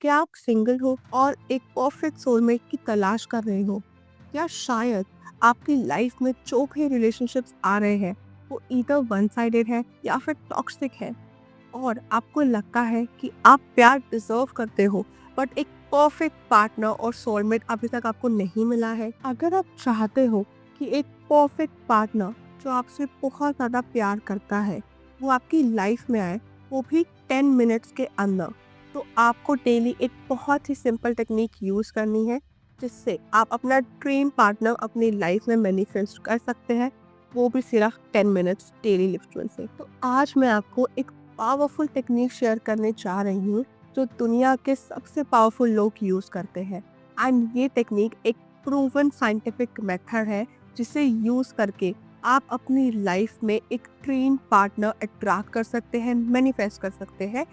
क्या आप सिंगल हो और एक परफेक्ट सोलमेट की तलाश कर रहे हो? या शायद आपकी लाइफ में जो भी रिलेशनशिप्स आ रहे हैं वो ईदर वन साइडेड है या फिर टॉक्सिक है और आपको लगता है कि आप प्यार डिजर्व करते हो बट एक परफेक्ट पार्टनर और सोलमेट अभी तक आपको नहीं मिला है। अगर आप चाहते हो कि एक परफेक्ट पार्टनर जो आपसे बहुत ज़्यादा प्यार करता है वो आपकी लाइफ में आए, वो भी 10 मिनट्स के अंदर, तो आपको डेली एक बहुत ही सिंपल टेक्निक यूज़ करनी है जिससे आप अपना ड्रीम पार्टनर अपनी लाइफ में मैनिफेस्ट कर सकते हैं, वो भी सिर्फ 10 मिनट्स डेली लिफ्ट से। तो आज मैं आपको एक पावरफुल टेक्निक शेयर करने जा रही हूँ जो दुनिया के सबसे पावरफुल लोग यूज़ करते हैं। एंड ये टेक्निक एक प्रूवन साइंटिफिक मेथड है जिसे यूज़ करके आप अपनी लाइफ में एक ड्रीम पार्टनर अट्रैक्ट कर सकते हैं, मैनिफेस्ट कर सकते हैं।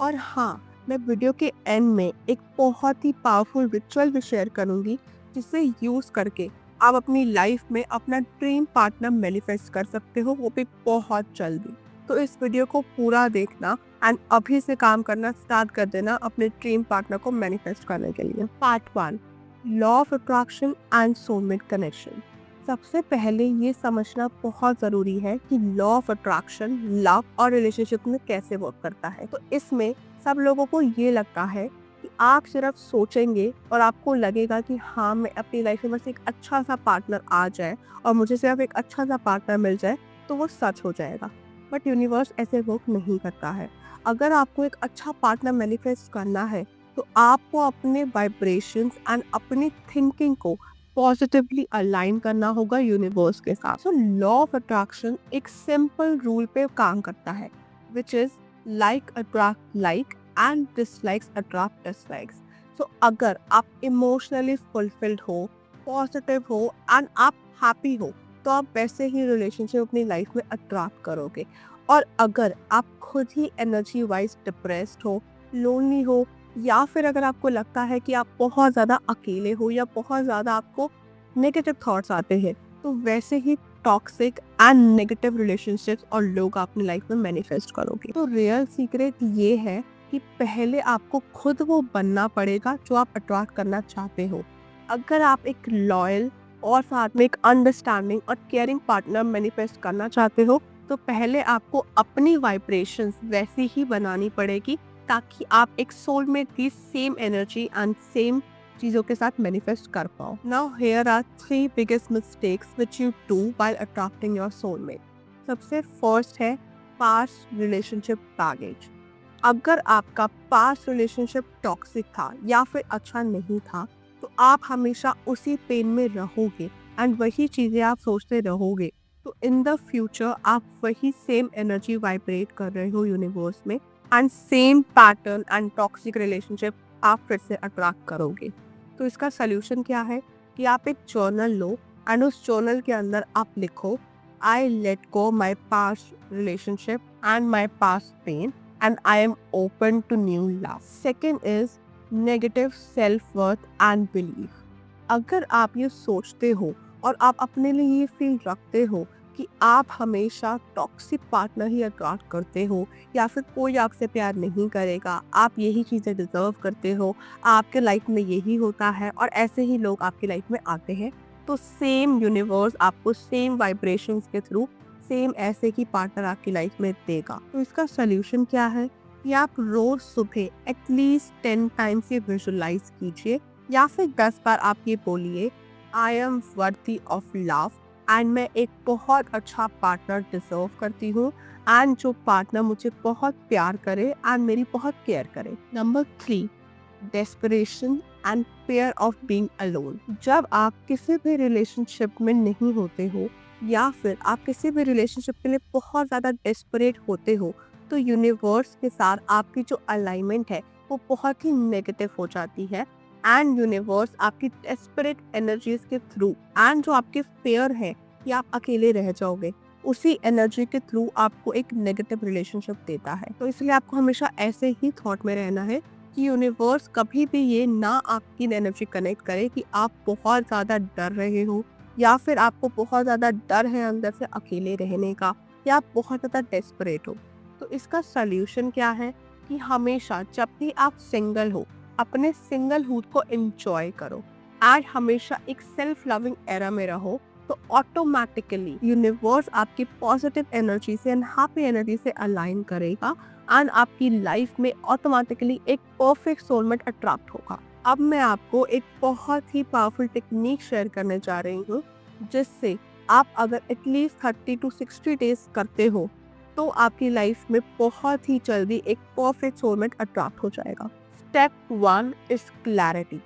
और हाँ, मैं वीडियो के एंड में एक बहुत ही पावरफुल रिचुअल भी शेयर करूँगी जिसे यूज़ करके आप अपनी लाइफ में अपना ड्रीम पार्टनर मैनिफेस्ट कर सकते हो, वो भी बहुत जल्दी। तो इस वीडियो को पूरा देखना एंड अभी से काम करना स्टार्ट कर देना अपने ड्रीम पार्टनर को मैनिफेस्ट करने के लिए। Part 1, law of attraction and soulmate connection. सबसे पहले ये समझना बहुत ज़रूरी है कि लॉ ऑफ अट्रैक्शन लव और रिलेशनशिप में कैसे वर्क करता है। तो इसमें सब लोगों को ये लगता है कि आप सिर्फ सोचेंगे और आपको लगेगा कि हाँ, मैं अपनी लाइफ में बस एक अच्छा सा पार्टनर आ जाए और मुझे सिर्फ एक अच्छा सा पार्टनर मिल जाए तो वो सच हो जाएगा। बट यूनिवर्स ऐसे वर्क नहीं करता है। अगर आपको एक अच्छा पार्टनर मैनिफेस्ट करना है तो आपको अपने वाइब्रेशंस एंड अपनी थिंकिंग को पॉजिटिवली अलाइन करना होगा यूनिवर्स के साथ। सो लॉ ऑफ अट्रैक्शन एक सिंपल रूल पे काम करता है which is like attract like and dislikes attract dislikes. So अगर आप इमोशनली फुलफिल्ड हो, पॉजिटिव हो एंड आप हैप्पी हो तो आप वैसे ही रिलेशनशिप अपनी लाइफ में अट्रैक्ट करोगे। और अगर आप खुद ही एनर्जी वाइज डिप्रेस्ड हो, लोनली हो, या फिर अगर आपको लगता है कि आप बहुत ज़्यादा अकेले हो या बहुत ज़्यादा आपको नेगेटिव थॉट्स आते हैं, तो वैसे ही टॉक्सिक एंड नेगेटिव रिलेशनशिप्स और लोग अपनी लाइफ में मैनिफेस्ट करोगे। तो रियल सीक्रेट ये है कि पहले आपको खुद वो बनना पड़ेगा जो आप अट्रैक्ट करना चाहते हो। अगर आप एक लॉयल और साथ में एक अंडरस्टैंडिंग और केयरिंग पार्टनर मैनिफेस्ट करना चाहते हो तो पहले आपको अपनी वाइब्रेशंस वैसी ही बनानी पड़ेगी ताकि आप एक सोलमेट की सेम एनर्जी एंड सेम चीज़ों के साथ मैनिफेस्ट कर पाओ। Now here are 3 biggest mistakes which you do while attracting your soulmate. सबसे फर्स्ट है पास्ट रिलेशनशिप बैगेज। अगर आपका पास्ट रिलेशनशिप टॉक्सिक था या फिर अच्छा नहीं था तो आप हमेशा उसी पेन में रहोगे एंड वही चीज़ें आप सोचते रहोगे। तो इन द फ्यूचर आप वही सेम एनर्जी वाइब्रेट कर रहे हो यूनिवर्स में and same pattern and toxic relationship आप फिर से अट्रैक्ट करोगे। तो इसका सोल्यूशन क्या है कि आप एक जर्नल लो एंड उस जर्नल के अंदर आप लिखो, I let go my past relationship and my past pain and I am open to new love. Second is negative self-worth and belief. अगर आप ये सोचते हो और आप अपने लिए ये फील रखते हो कि आप हमेशा टॉक्सिक पार्टनर ही अट्रैक्ट करते हो या फिर कोई आपसे प्यार नहीं करेगा, आप यही चीज़ें डिजर्व करते हो, आपके लाइफ में यही होता है और ऐसे ही लोग आपकी लाइफ में आते हैं, तो सेम यूनिवर्स आपको सेम वाइब्रेशंस के थ्रू सेम ऐसे ही पार्टनर आपकी लाइफ में देगा। तो इसका सोल्यूशन क्या है कि आप रोज सुबह एटलीस्ट 10 टाइम्स ये विजुअलाइज कीजिए या फिर 10 बार आप ये बोलिए, I am worthy of love and मैं एक बहुत अच्छा पार्टनर डिजर्व करती हूँ एंड जो पार्टनर मुझे बहुत प्यार करे एंड मेरी बहुत केयर करे। Number 3, desperation and fair of being alone. जब आप किसी भी रिलेशनशिप में नहीं होते हो या फिर आप किसी भी रिलेशनशिप के लिए बहुत ज़्यादा डेस्परेट होते हो तो यूनिवर्स के साथ आपकी जो अलाइनमेंट है वो बहुत ही नेगेटिव हो जाती है एंड यूनिवर्स आपकी डेस्परेट एनर्जीज के थ्रू एंड जो आपके फेयर है कि आप अकेले रह जाओगे उसी एनर्जी के थ्रू आपको एक नेगेटिव रिलेशनशिप देता है। तो इसलिए आपको हमेशा ऐसे ही थॉट में रहना है कि यूनिवर्स कभी भी ये ना आपकी एनर्जी कनेक्ट करे कि आप बहुत ज़्यादा डर रहे हो या फिर आपको बहुत ज़्यादा डर है अंदर से अकेले रहने का या आप बहुत ज़्यादा डेस्परेट हो। तो इसका सल्यूशन क्या है कि हमेशा जब भी आप सिंगल हो अपने सिंगलहुड को एंजॉय करो एंड हमेशा एक सेल्फ लविंग एरा में रहो, तो ऑटोमेटिकली यूनिवर्स आपकी पॉजिटिव एनर्जी से एंड हैप्पी एनर्जी से अलाइन करेगा एंड आपकी लाइफ में ऑटोमेटिकली एक परफेक्ट सोलमेट अट्रैक्ट होगा। अब मैं आपको एक बहुत ही पावरफुल टेक्निक शेयर करने जा रही हूँ, जिससे आप अगर एटलीस्ट 30 to 60 डेज करते हो तो आपकी लाइफ में बहुत ही जल्दी एक परफेक्ट सोलमेट अट्रैक्ट हो जाएगा। Step 1 is clarity.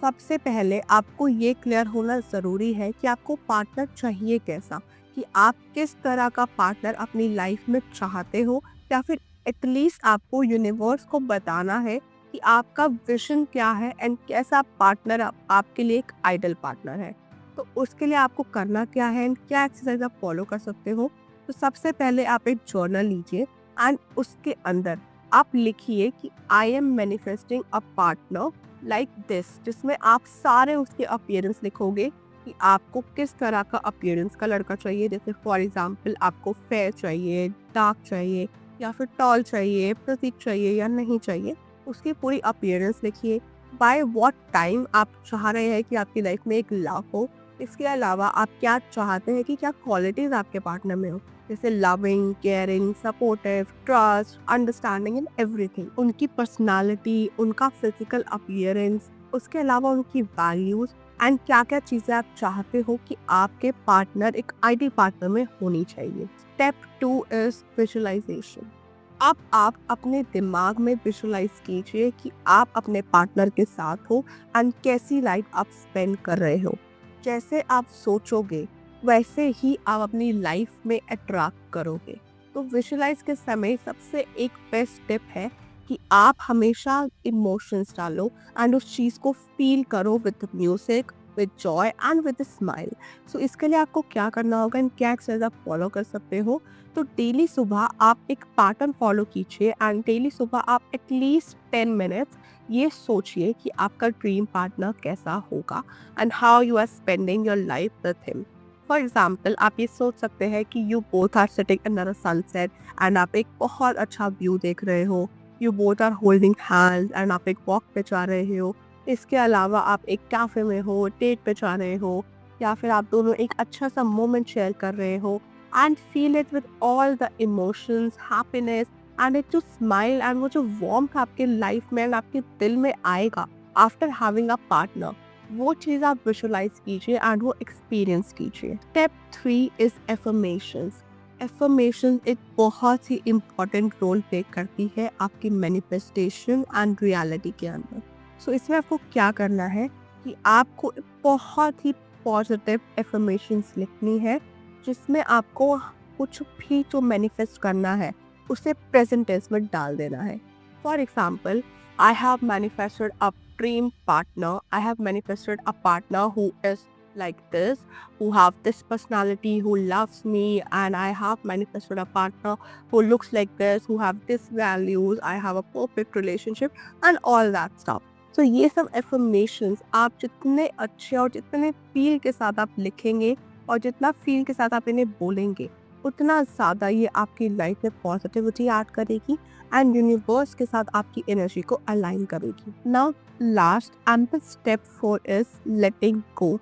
सबसे पहले आपको ये क्लियर होना ज़रूरी है कि आपको पार्टनर चाहिए कैसा, कि आप किस तरह का पार्टनर अपनी लाइफ में चाहते हो, या फिर एटलीस्ट आपको यूनिवर्स को बताना है कि आपका विजन क्या है एंड कैसा पार्टनर आपके लिए एक आइडल पार्टनर है। तो उसके लिए आपको करना क्या है एंड क्या एक्सरसाइज आप फॉलो कर सकते हो। तो सबसे पहले आप एक जर्नल लीजिए एंड उसके अंदर आप लिखिए कि I am manifesting a partner like this, जिसमें आप सारे उसके अपीयरेंस लिखोगे कि आपको किस तरह का अपीयरेंस का लड़का चाहिए। जैसे फॉर एग्जांपल आपको फेयर चाहिए, डार्क चाहिए, या फिर टॉल चाहिए, प्रतीक चाहिए या नहीं चाहिए, उसकी पूरी अपीयरेंस लिखिए। बाय व्हाट टाइम आप चाह रहे हैं कि आपकी लाइफ में एक लव हो। इसके अलावा आप क्या चाहते हैं कि क्या क्वालिटीज आपके पार्टनर में हो, जैसे loving, caring, supportive, trust, understanding in everything. उनकी पर्सनालिटी, उनका फिजिकल अपीयरेंस, उसके अलावा उनकी वैल्यूज एंड क्या क्या चीजें आप चाहते हो कि आपके पार्टनर एक आइडियल पार्टनर में होनी चाहिए। Step 2 is visualization. अब आप अपने दिमाग में विजुअलाइज कीजिए कि आप अपने पार्टनर के साथ हो एंड कैसी लाइफ आप स्पेंड कर रहे हो। जैसे आप सोचोगे वैसे ही आप अपनी लाइफ में अट्रैक्ट करोगे। तो विजुअलाइज के समय सबसे एक बेस्ट टिप है कि आप हमेशा इमोशंस डालो एंड उस चीज़ को फील करो with music, with joy and with smile. So इसके लिए आपको क्या करना होगा एंड क्या एक्सरसाइज आप फॉलो कर सकते हो। तो डेली सुबह आप एक पैटर्न फॉलो कीजिए एंड डेली सुबह आप एटलीस्ट 10 मिनट्स ये सोचिए कि आपका ड्रीम पार्टनर कैसा होगा and how you are spending your life with him. For example आप ये सोच सकते हैं कि you both are sitting under a sunset and आप एक बहुत अच्छा व्यू देख रहे हो। You both are holding hands and आप एक वॉक पे जा रहे हो। इसके अलावा आप एक कैफे में हो, डेट पे जा रहे हो, या फिर आप दोनों एक अच्छा सा मोमेंट शेयर कर रहे हो and feel it with all the emotions, happiness and it to smile and वो जो वार्मथ आपके लाइफ में एंड आपके दिल में आएगा आफ्टर हैविंग अ पार्टनर, वो चीज़ आप विजुअलाइज कीजिए एंड वो एक्सपीरियंस कीजिए। Step 3 is affirmations. एफर्मेशन एक बहुत ही इम्पॉर्टेंट रोल प्ले करती है आपकी मैनिफेस्टेशन एंड रियलिटी के अंदर। सो इसमें आपको क्या करना है कि आपको बहुत ही पॉजिटिव एफर्मेशंस लिखनी है, जिसमें आपको कुछ भी जो मैनिफेस्ट करना है उसे प्रेजेंट टेंस में डाल देना है। For example, I have manifested a dream partner. I have manifested a partner who is like this, who have this personality, who loves me, and I have manifested a partner who looks like this, who have this values. I have a perfect relationship and all that stuff. So ये सब affirmations आप जितने अच्छे और जितने feel के साथ आप लिखेंगे और जितना फील के साथ आप इन्हें बोलेंगे, उतना ज़्यादा ये आपकी लाइफ में पॉजिटिविटी ऐड करेगी एंड यूनिवर्स के साथ आपकी एनर्जी को अलाइन करेगी। Now last and the step 4 is letting go.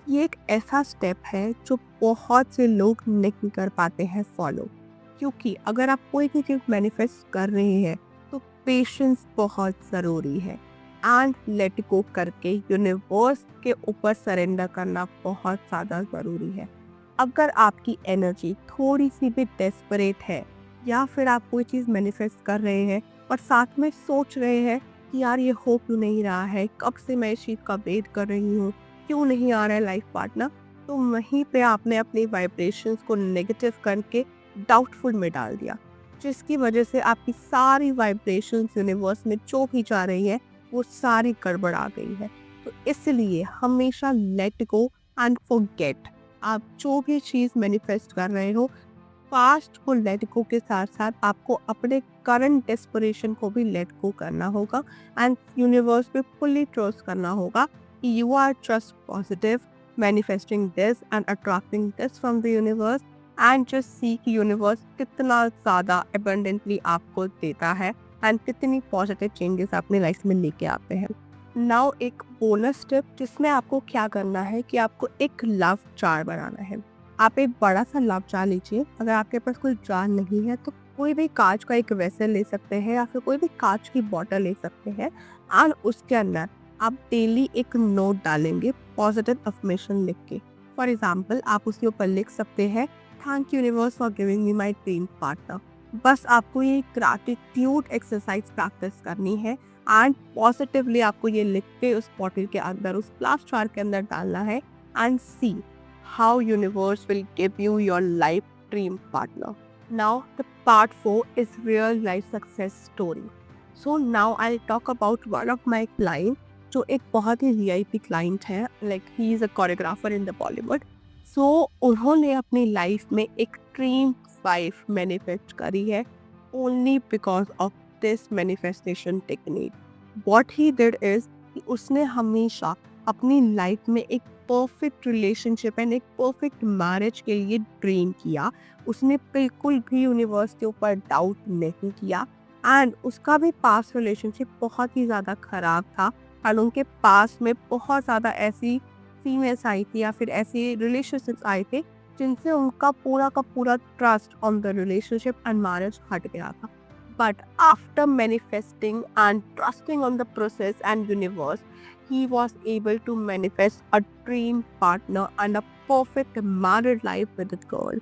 ये एक ऐसा स्टेप है जो बहुत से लोग नहीं कर पाते हैं फॉलो, क्योंकि अगर आप कोई भी चीज़ मैनिफेस्ट कर रहे हैं तो पेशेंस बहुत ज़रूरी है एंड लेट गो करके यूनिवर्स के ऊपर सरेंडर करना बहुत ज़्यादा ज़रूरी है। अगर आपकी एनर्जी थोड़ी सी भी डेस्परेट है, या फिर आप कोई चीज़ मैनिफेस्ट कर रहे हैं और साथ में सोच रहे हैं कि यार ये हो क्यों नहीं रहा है, कब से मैं इस चीज़ का वेट कर रही हूँ, क्यों नहीं आ रहा है लाइफ पार्टनर, तो वहीं पे आपने अपनी वाइब्रेशंस को नेगेटिव करके डाउटफुल में डाल दिया, जिसकी वजह से आपकी सारी वाइब्रेशंस यूनिवर्स में जो भी जा रही है वो सारी गड़बड़ आ गई है। तो इसलिए हमेशा लेट गो एंड फॉरगेट। आप जो भी चीज़ मैनिफेस्ट कर रहे हो, पास्ट को लेट गो के साथ साथ आपको अपने करंट डेस्परेशन को भी लेट गो करना होगा एंड यूनिवर्स पे फुल्ली ट्रस्ट करना होगा कि you are just positive, manifesting this and attracting this from the universe and just see कि यूनिवर्स कितना ज़्यादा अबंडेंटली आपको देता है एंड कितनी पॉजिटिव चेंजेस अपने लाइफ में लेके आते हैं। नाउ एक बोनस टिप जिसमें आपको क्या करना है कि आपको एक लव जार बनाना है। आप एक बड़ा सा लव जार लीजिए। अगर आपके पास कोई जार नहीं है तो कोई भी कांच का एक वेसल ले सकते हैं या फिर कोई भी कांच की बॉटल ले सकते हैं एंड उसके अंदर आप डेली एक नोट डालेंगे पॉजिटिव अफर्मेशन लिख के। फॉर एग्जाम्पल आप उसके ऊपर लिख सकते हैं, thank you universe for giving me my dream partner. बस आपको ये ग्रैटिट्यूड एक्सरसाइज प्रैक्टिस करनी है एंड पॉजिटिवली आपको ये लिख के उस बॉटल के अंदर, उस ग्लास जार के अंदर डालना है and see how universe will give you your life dream partner. Now the part 4 is real life success story. So now I talk about one of my client जो एक बहुत ही वीआईपी क्लाइंट है, like he is a choreographer in the Bollywood. So उन्होंने अपनी life में एक dream wife manifest करी है only because of this manifestation technique. What he did is कि उसने हमेशा अपनी लाइफ में एक परफेक्ट रिलेशनशिप एंड एक परफेक्ट मैरिज के लिए ड्रीम किया। उसने बिल्कुल भी यूनिवर्स के ऊपर डाउट नहीं किया एंड उसका भी पास्ट रिलेशनशिप बहुत ही ज़्यादा ख़राब था एंड उनके पास में बहुत ज़्यादा ऐसी फीमेल्स आई थी या फिर ऐसे रिलेशनशिप्स आए थे जिनसे उनका पूरा का पूरा trust on the relationship and marriage हट गया था। But after manifesting and trusting on the process and universe, he was able to manifest a dream partner and a perfect married life with a girl.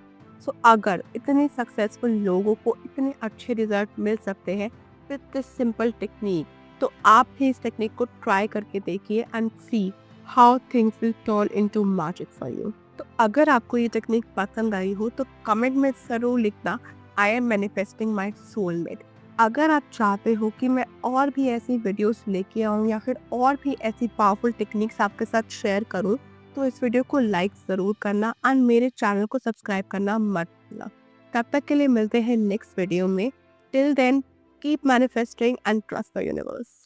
So अगर इतने successful लोगों को इतने अच्छे result मिल सकते हैं with this simple technique, तो आप भी इस टेक्निक को ट्राई करके देखिए and see how things will turn into magic for you. तो अगर आपको ये टेक्निक पसंद आई हो तो कमेंट में ज़रूर लिखना, I am manifesting my soulmate. अगर आप चाहते हो कि मैं और भी ऐसी वीडियोस लेके आऊँ या फिर और भी ऐसी पावरफुल टेक्निक्स आपके साथ शेयर करूँ, तो इस वीडियो को लाइक ज़रूर करना एंड मेरे चैनल को सब्सक्राइब करना मत भूलना। तब तक के लिए मिलते हैं नेक्स्ट वीडियो में। Till then keep manifesting and trust the universe.